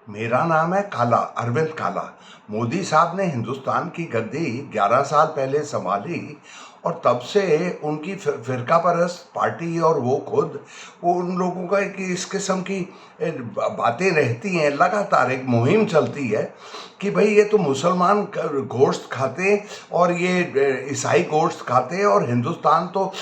मेरा नाम है काला, अरविंद काला। मोदी साहब ने हिंदुस्तान की गद्दी 11 साल पहले संभाली और तब से उनकी फिरका परस्त पार्टी और वो खुद उन लोगों का कि इस किस्म की बातें रहती हैं, लगातार एक मुहिम चलती है कि भाई ये तो मुसलमान गोश्त खाते और ये ईसाई गोश्त खाते और हिंदुस्तान तो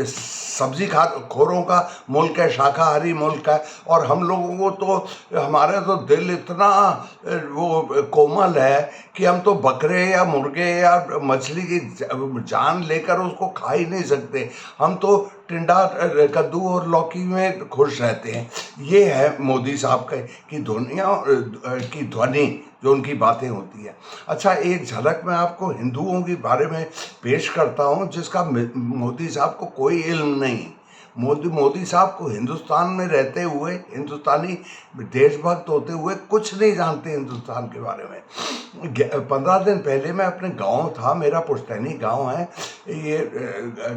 सब्जी खा खोरों का मुल्क है, शाकाहारी मुल्क है और हम लोगों को तो हमारा तो दिल इतना वो कोमल है कि हम तो बकरे या मुर्गे या मछली की जान लेकर उसको खा ही नहीं सकते। हम तो टिंडा कद्दू और लौकी में खुश रहते हैं। ये है मोदी साहब की दुनिया की ध्वनि, जो उनकी बातें होती है। अच्छा, एक झलक मैं आपको हिंदुओं के बारे में पेश करता हूँ जिसका मोदी साहब को कोई इल्म नहीं। मोदी साहब को हिंदुस्तान में रहते हुए, हिंदुस्तानी देशभक्त होते हुए कुछ नहीं जानते हिंदुस्तान के बारे में। 15 दिन पहले मैं अपने गांव था, मेरा पुश्तैनी गांव है ये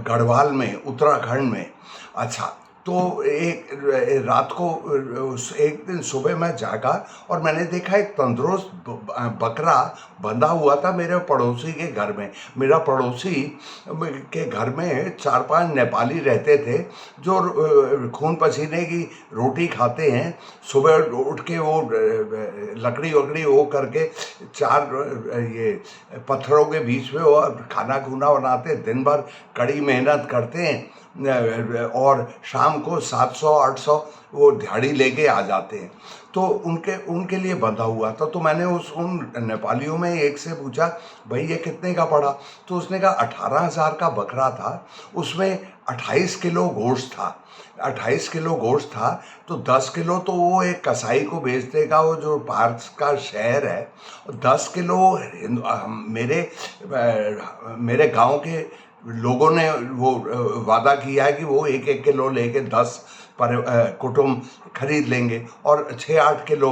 गढ़वाल में, उत्तराखंड में। अच्छा, तो एक रात को एक दिन सुबह मैं जागा और मैंने देखा एक तंदुरुस्त बकरा बंधा हुआ था मेरे पड़ोसी के घर में। मेरा पड़ोसी के घर में 4-5 नेपाली रहते थे जो खून पसीने की रोटी खाते हैं। सुबह उठ के वो लकड़ी वकड़ी वो करके 4 ये पत्थरों के बीच में वो खाना खूना बनाते, दिन भर कड़ी मेहनत करते हैं और शाम को 700-800 वो दिहाड़ी लेके आ जाते हैं। तो उनके लिए बंधा हुआ था। तो मैंने उन नेपालियों में एक से पूछा, भाई ये कितने का पड़ा? तो उसने कहा 18,000 का बकरा था, उसमें 28 किलो गोश्त था। 28 किलो गोश्त था तो 10 किलो तो वो एक कसाई को बेच देगा, वो जो पार्स का शहर है। 10 किलो मेरे गांव के लोगों ने वो वादा किया है कि वो 1-1 किलो लेके 10 पर कुटुंब खरीद लेंगे और 6-8 किलो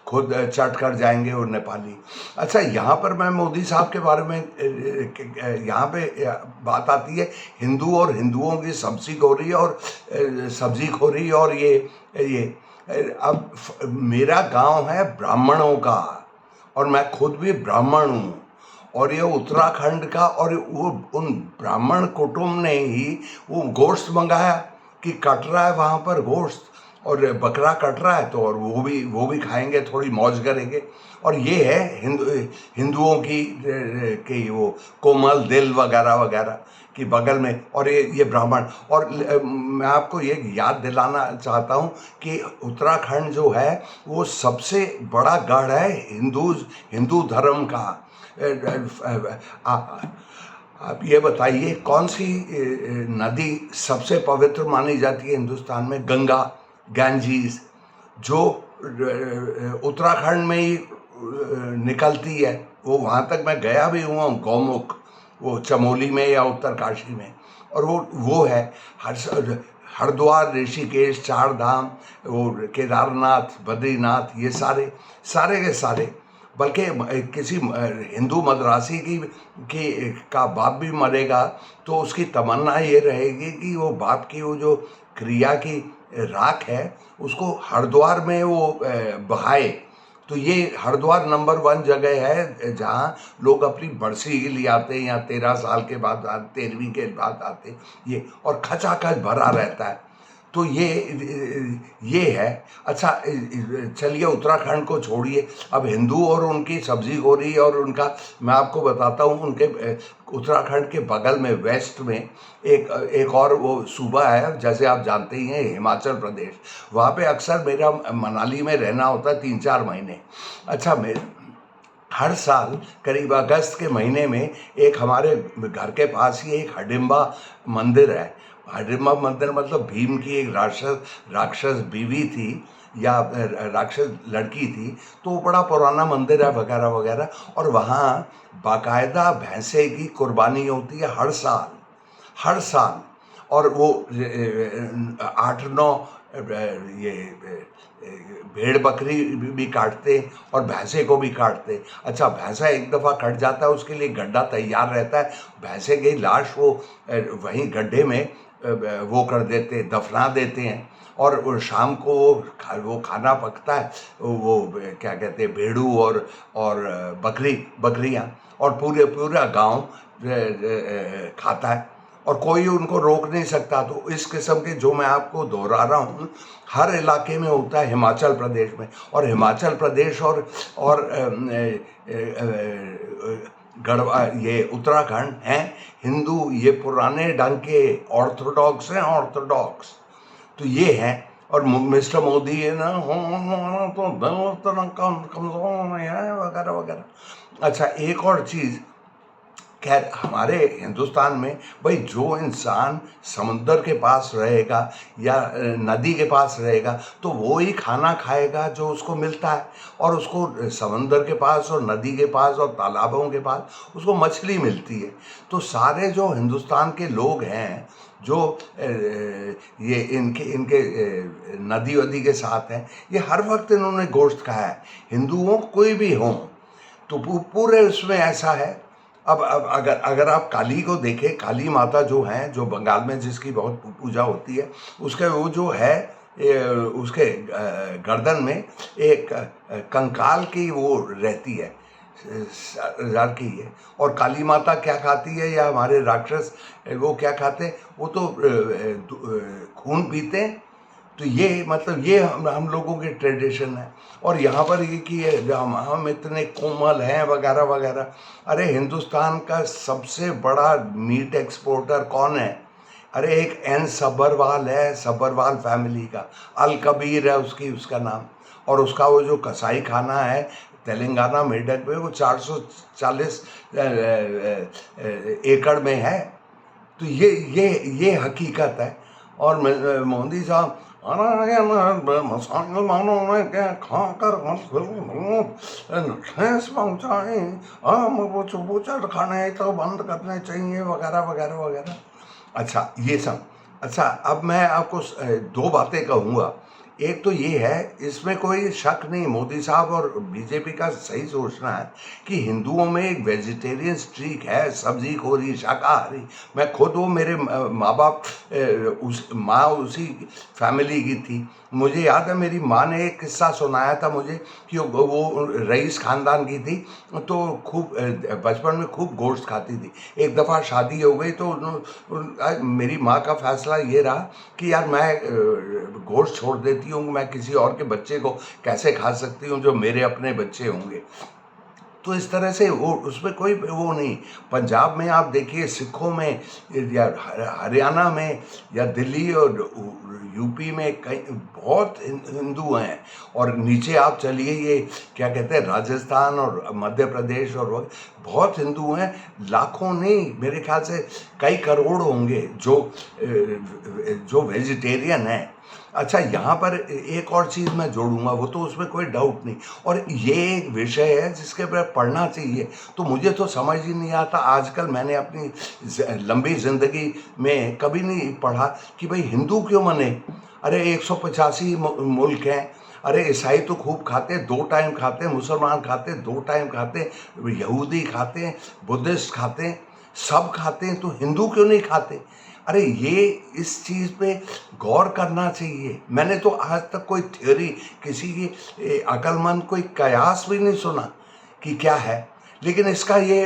खुद चट कर जाएंगे वो नेपाली। अच्छा, यहाँ पर मैं मोदी साहब के बारे में यहाँ पे बात आती है हिंदू और हिंदुओं की सब्जीखोरी और सब्जीखोरी और ये अब मेरा गांव है ब्राह्मणों का और मैं खुद भी ब्राह्मण हूँ और ये उत्तराखंड का, और वो उन ब्राह्मण कुटुंब ने ही वो गोश्त मंगाया कि कट रहा है वहाँ पर गोश्त और बकरा कट रहा है तो और वो भी खाएंगे, थोड़ी मौज करेंगे। और ये है हिंदुओं की वो कोमल दिल वगैरह वगैरह कि बगल में, और ये ब्राह्मण। और मैं आपको ये याद दिलाना चाहता हूँ कि उत्तराखंड जो है वो सबसे बड़ा गढ़ है हिंदू धर्म का। आप ये बताइए कौन सी नदी सबसे पवित्र मानी जाती है हिंदुस्तान में? गंगा, गैंजीज, जो उत्तराखंड में ही निकलती है। वो वहाँ तक मैं गया भी हुआ हूँ, गौमुख, वो चमोली में या उत्तरकाशी में। और वो है हरिद्वार, ऋषिकेश, 4 धाम, वो केदारनाथ, बद्रीनाथ, ये सारे के सारे। बल्कि किसी हिंदू मद्रासी का बाप भी मरेगा तो उसकी तमन्ना ये रहेगी कि वो बाप की वो जो क्रिया की राख है उसको हरिद्वार में वो बहाए। तो ये हरिद्वार नंबर 1 जगह है जहाँ लोग अपनी बरसी के लिए आते हैं या 13 साल के बाद 13वीं के बाद आते हैं ये, और खचाखच भरा रहता है। तो ये है। अच्छा, चलिए उत्तराखंड को छोड़िए, अब हिंदू और उनकी सब्जीखोरी और उनका मैं आपको बताता हूँ। उनके उत्तराखंड के बगल में वेस्ट में एक और वो सूबा है, जैसे आप जानते ही हैं, हिमाचल प्रदेश। वहाँ पे अक्सर मेरा मनाली में रहना होता है 3-4 महीने। अच्छा, हर साल करीब अगस्त के महीने में एक हमारे घर के पास ही एक हडिम्बा मंदिर है। हडिम्बा मंदिर मतलब भीम की एक राक्षस बीवी थी या राक्षस लड़की थी, तो वो बड़ा पुराना मंदिर है वगैरह वगैरह। और वहाँ बाकायदा भैंसे की कुर्बानी होती है हर साल। और वो 8-9 ये भेड़ बकरी भी काटते और भैंसे को भी काटते। अच्छा, भैंसा एक दफ़ा कट जाता है, उसके लिए गड्ढा तैयार रहता है, भैंसे की लाश वो वहीं गड्ढे में वो कर देते, दफना देते हैं। और शाम को वो खाना पकता है, वो क्या कहते हैं, भेड़ू और बकरियां, और पूरा गांव खाता है, और कोई उनको रोक नहीं सकता। तो इस किस्म के जो मैं आपको दोहरा रहा हूँ, हर इलाके में होता है, हिमाचल प्रदेश में। और हिमाचल प्रदेश और गढ़वा, ये उत्तराखंड हैं हिंदू, ये पुराने ढंग के ऑर्थोडॉक्स हैं, ऑर्थोडॉक्स तो ये हैं। और मिस्टर मोदी है ना, हमारा तो दिल इतना कमजोर नहीं है, वगैरह वगैरह। अच्छा, एक और चीज़, खैर हमारे हिंदुस्तान में भाई जो इंसान समुंदर के पास रहेगा या नदी के पास रहेगा तो वो ही खाना खाएगा जो उसको मिलता है, और उसको समुंदर के पास और नदी के पास और तालाबों के पास उसको मछली मिलती है। तो सारे जो हिंदुस्तान के लोग हैं जो ये इनके इनके नदी वदी के साथ हैं, ये हर वक्त इन्होंने गोश्त खाया है, हिंदुओं कोई भी हों। तो पूरे उसमें ऐसा है। अब अगर आप काली को देखें, काली माता जो हैं, जो बंगाल में जिसकी बहुत पूजा होती है, उसके वो जो है उसके गर्दन में एक कंकाल की वो रहती है, सर की है। और काली माता क्या खाती है, या हमारे राक्षस वो क्या खाते हैं, वो तो खून पीते हैं। तो ये मतलब ये हम लोगों के ट्रेडिशन है। और यहाँ पर ये कि हम इतने कोमल हैं, वगैरह वगैरह। अरे हिंदुस्तान का सबसे बड़ा मीट एक्सपोर्टर कौन है? अरे एक एन सब्बरवाल है, सब्बरवाल फैमिली का, अल कबीर है उसका नाम। और उसका वो जो कसाई खाना है तेलंगाना मेडक में, वो 440 एकड़ में है। तो ये हकीकत है। और मोदी साहब मुसलमानों ने क्या खाकर ठेस पहुँचाए, हम वो चुबूचर खाने तो बंद करने चाहिए, वगैरह वगैरह वगैरह। अच्छा, ये सब। अच्छा, अब मैं आपको दो बातें कहूँगा। एक तो ये है, इसमें कोई शक नहीं, मोदी साहब और बीजेपी का सही सोचना है कि हिंदुओं में एक वेजिटेरियन स्ट्रीक है, सब्जी खोरी, शाकाहारी। मैं खुद, वो मेरे माँ बाप माँ उसी फैमिली की थी। मुझे याद है मेरी माँ ने एक किस्सा सुनाया था मुझे कि वो रईस खानदान की थी, तो खूब बचपन में खूब गोश्त खाती थी। एक दफ़ा शादी हो गई तो मेरी माँ का फैसला ये रहा कि यार मैं गोश्त छोड़ देती हूँ, मैं किसी और के बच्चे को कैसे खा सकती हूँ जो मेरे अपने बच्चे होंगे। तो इस तरह से वो, उसमें कोई वो नहीं। पंजाब में आप देखिए, सिखों में, या हरियाणा में, या दिल्ली और यूपी में कई बहुत हिंदू हैं। और नीचे आप चलिए, ये क्या कहते हैं, राजस्थान और मध्य प्रदेश, और बहुत हिंदू हैं। लाखों नहीं, मेरे ख्याल से कई करोड़ होंगे जो वेजिटेरियन हैं। अच्छा, यहाँ पर एक और चीज़ मैं जोड़ूंगा, वो तो उसमें कोई डाउट नहीं, और ये एक विषय है जिसके पर पढ़ना चाहिए। तो मुझे तो समझ ही नहीं आता, आजकल मैंने अपनी लंबी ज़िंदगी में कभी नहीं पढ़ा कि भाई हिंदू क्यों मने। अरे 185 मुल्क हैं। अरे ईसाई तो खूब खाते, 2 टाइम खाते, मुसलमान खाते 2 टाइम खाते, यहूदी खाते, बुद्धिस्ट खाते, सब खाते हैं, तो हिंदू क्यों नहीं खाते? अरे ये इस चीज़ पे गौर करना चाहिए। मैंने तो आज तक कोई थ्योरी, किसी की अक्लमंद कोई कयास भी नहीं सुना कि क्या है। लेकिन इसका ये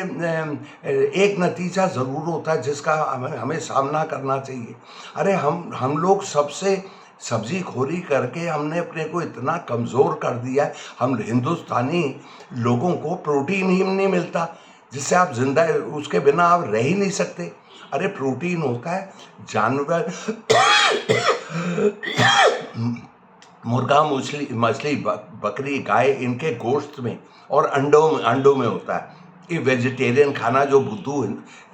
एक नतीजा ज़रूर होता है जिसका हमें सामना करना चाहिए। अरे हम लोग सबसे सब्जी खोरी करके हमने अपने को इतना कमज़ोर कर दिया है। हम हिंदुस्तानी लोगों को प्रोटीन ही नहीं मिलता जिससे आप जिंदा, उसके बिना आप रह ही नहीं सकते। अरे प्रोटीन होता है जानवर, मुर्गा, मछली, बकरी, गाय, इनके गोश्त में और अंडों में होता है। ये वेजिटेरियन खाना जो बुद्धू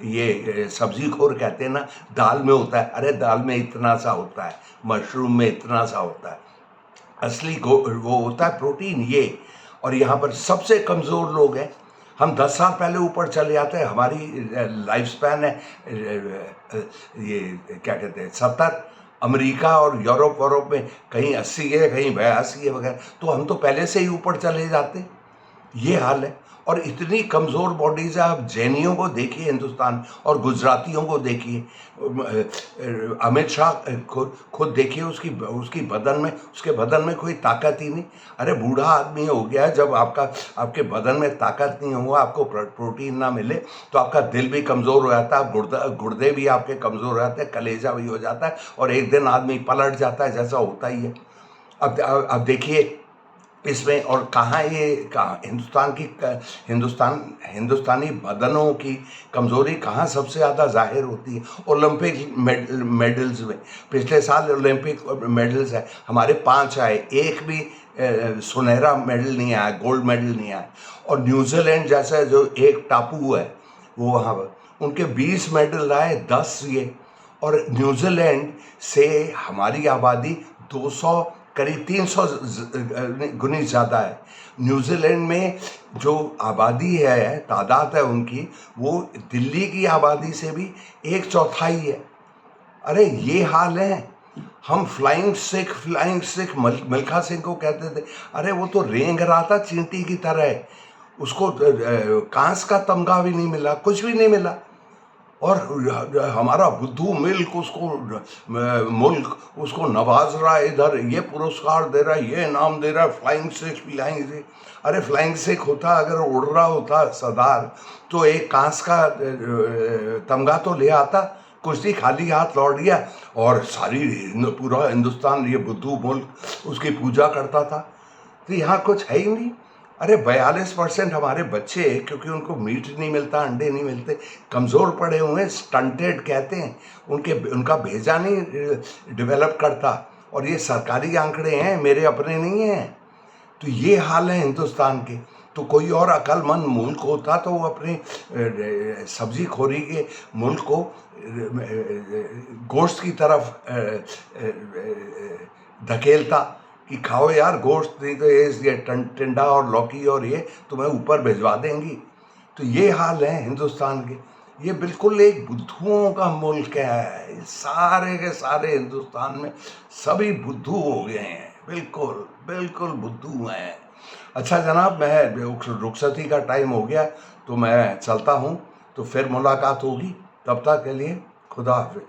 ये सब्जी खोर कहते हैं ना, दाल में होता है। अरे दाल में इतना सा होता है, मशरूम में इतना सा होता है, असली वो होता है प्रोटीन ये। और यहाँ पर सबसे कमज़ोर लोग हैं। हम 10 साल पहले ऊपर चले जाते हैं, हमारी लाइफ स्पैन है ये क्या कहते हैं 70। अमेरिका और यूरोप में कहीं 80 है, कहीं 82 है वगैरह। तो हम तो पहले से ही ऊपर चले जाते। ये हाल है। और इतनी कमज़ोर बॉडीज़ है, आप जैनियों को देखिए हिंदुस्तान, और गुजरातियों को देखिए, अमित शाह खुद देखिए, उसकी उसकी बदन में उसके बदन में कोई ताकत ही नहीं। अरे बूढ़ा आदमी हो गया है, जब आपके बदन में ताकत नहीं हुआ, आपको प्रोटीन ना मिले, तो आपका दिल भी कमज़ोर हो जाता है, गुर्दे भी आपके कमज़ोर हो जाते हैं, कलेजा भी हो जाता है, और एक दिन आदमी पलट जाता है, जैसा होता ही है। अब देखिए इसमें, और कहाँ ये कहाँ हिंदुस्तानी बदनों की कमज़ोरी कहाँ सबसे ज़्यादा जाहिर होती है? ओलंपिक मेडल्स में। पिछले साल ओलंपिक मेडल्स है हमारे 5 आए, एक भी सुनहरा मेडल नहीं आया, गोल्ड मेडल नहीं आया। और न्यूजीलैंड जैसा जो एक टापू है, वो वहाँ पर उनके 20 मेडल आए, 10 ये। और न्यूजीलैंड से हमारी आबादी 200, करीब 300 गुनी ज़्यादा है। न्यूजीलैंड में जो आबादी है, तादाद है उनकी, वो दिल्ली की आबादी से भी 1/4 है। अरे ये हाल है। हम फ्लाइंग सिख मिल्खा सिंह को कहते थे। अरे वो तो रेंग रहा था चींटी की तरह, उसको कांस का तमगा भी नहीं मिला, कुछ भी नहीं मिला। और हमारा बुद्धू मुल्क उसको नवाज रहा है, इधर ये पुरस्कार दे रहा है, ये इनाम दे रहा है, फ्लाइंग सिख। अरे फ्लाइंग सिख होता, अगर उड़ रहा होता सरदार, तो एक कांस का तमगा तो ले आता, कुश्ती खाली हाथ लौट गया, और पूरा हिंदुस्तान, ये बुद्धू मुल्क, उसकी पूजा करता था। तो यहाँ कुछ है ही नहीं। अरे 42% हमारे बच्चे, क्योंकि उनको मीट नहीं मिलता, अंडे नहीं मिलते, कमज़ोर पड़े हुए हैं, स्टंटेड कहते हैं, उनका भेजा नहीं डेवलप करता। और ये सरकारी आंकड़े हैं, मेरे अपने नहीं हैं। तो ये हाल है हिंदुस्तान के। तो कोई और अक्लमंद मुल्क होता तो वो अपनी सब्जी खोरी के मुल्क को गोश्त की तरफ धकेलता कि खाओ यार गोश्त, नहीं तो ये टिंडा और लौकी और ये तुम्हें ऊपर भिजवा देंगी। तो ये हाल है हिंदुस्तान के। ये बिल्कुल एक बुद्धुओं का मुल्क है। सारे के सारे हिंदुस्तान में सभी बुद्धू हो गए हैं, बिल्कुल बिल्कुल बुद्धू हैं। अच्छा जनाब, मैं रुखसती का टाइम हो गया, तो मैं चलता हूँ। तो फिर मुलाकात होगी, तब तक के लिए खुदा हाफिज।